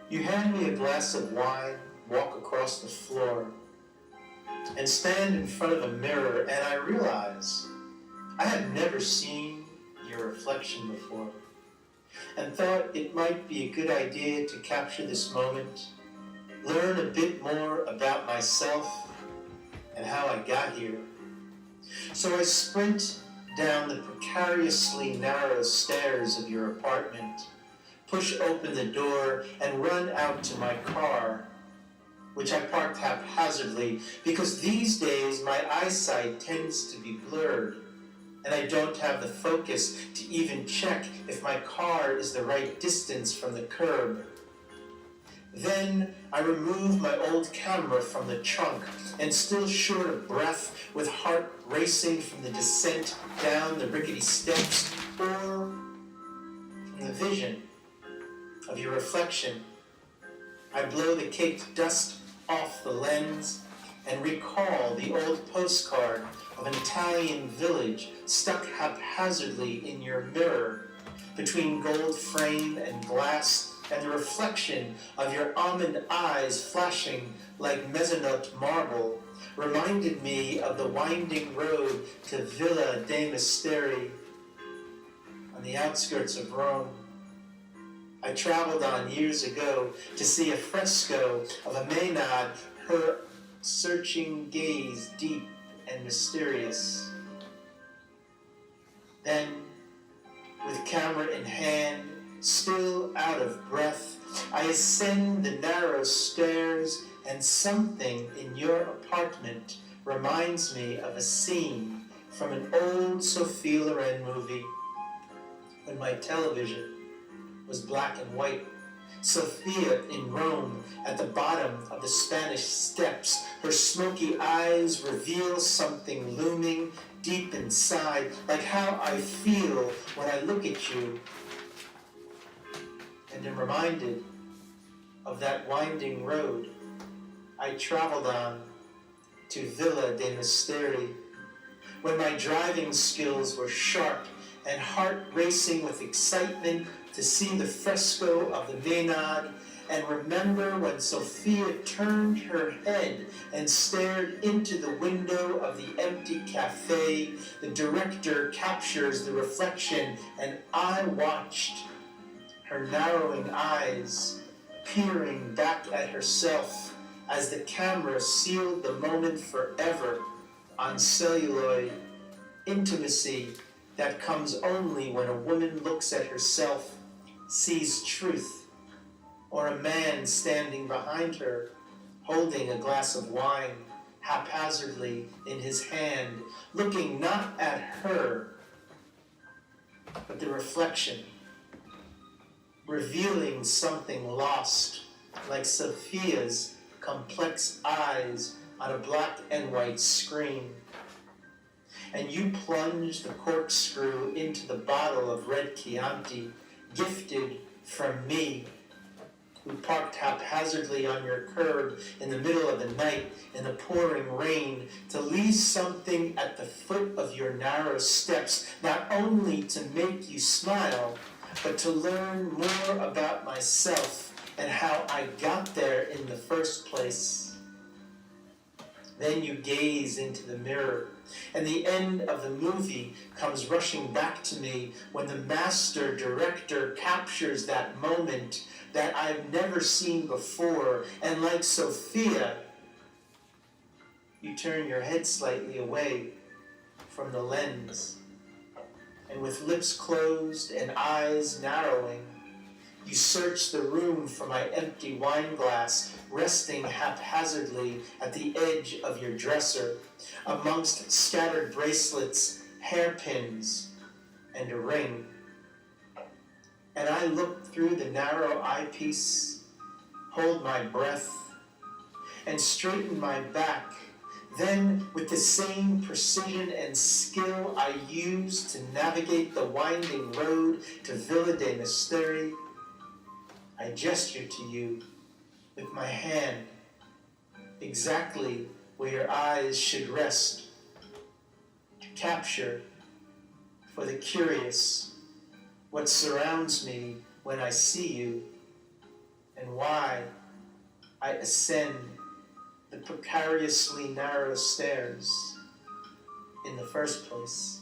You hand me a glass of wine, walk across the floor, and stand in front of a mirror, and I realize I had never seen your reflection before, and thought it might be a good idea to capture this moment, learn a bit more about myself and how I got here. So I sprint down the precariously narrow stairs of your apartment, push open the door, and run out to my car, which I parked haphazardly because these days my eyesight tends to be blurred, and I don't have the focus to even check if my car is the right distance from the curb. Then I remove my old camera from the trunk, and still short of breath, with heart racing from the descent down the rickety steps, or from the vision of your reflection, I blow the caked dust off the lens and recall the old postcard of an Italian village stuck haphazardly in your mirror between gold frame and glass, and the reflection of your almond eyes flashing like mezzanote marble reminded me of the winding road to Villa Dei Misteri on the outskirts of Rome. I traveled on years ago to see a fresco of a Maenad, her searching gaze deep and mysterious. Then, with camera in hand, still out of breath, I ascend the narrow stairs, and something in your apartment reminds me of a scene from an old Sophie Loren movie when my television was black and white. Sophia in Rome at the bottom of the Spanish Steps, her smoky eyes reveal something looming deep inside, like how I feel when I look at you, and am reminded of that winding road I traveled on to Villa Dei Misteri, when my driving skills were sharp and heart racing with excitement to see the fresco of the Maenad, and remember when Sophia turned her head and stared into the window of the empty cafe. The director captures the reflection, and I watched her narrowing eyes, peering back at herself as the camera sealed the moment forever on celluloid. Intimacy that comes only when a woman looks at herself, sees truth, or a man standing behind her, holding a glass of wine haphazardly in his hand, looking not at her, but the reflection, revealing something lost, like Sophia's complex eyes on a black and white screen. And you plunge the corkscrew into the bottle of red Chianti, gifted from me, who parked haphazardly on your curb in the middle of the night in the pouring rain, to leave something at the foot of your narrow steps, not only to make you smile, but to learn more about myself and how I got there in the first place. Then you gaze into the mirror, and the end of the movie comes rushing back to me when the master director captures that moment that I've never seen before, and like Sophia, you turn your head slightly away from the lens, and with lips closed and eyes narrowing, you search the room for my empty wine glass resting haphazardly at the edge of your dresser, amongst scattered bracelets, hairpins, and a ring. And I look through the narrow eyepiece, hold my breath, and straighten my back. Then, with the same precision and skill I used to navigate the winding road to Villa Dei Misteri, I gesture to you with my hand exactly where your eyes should rest, to capture, for the curious, what surrounds me when I see you, and why I ascend the precariously narrow stairs in the first place.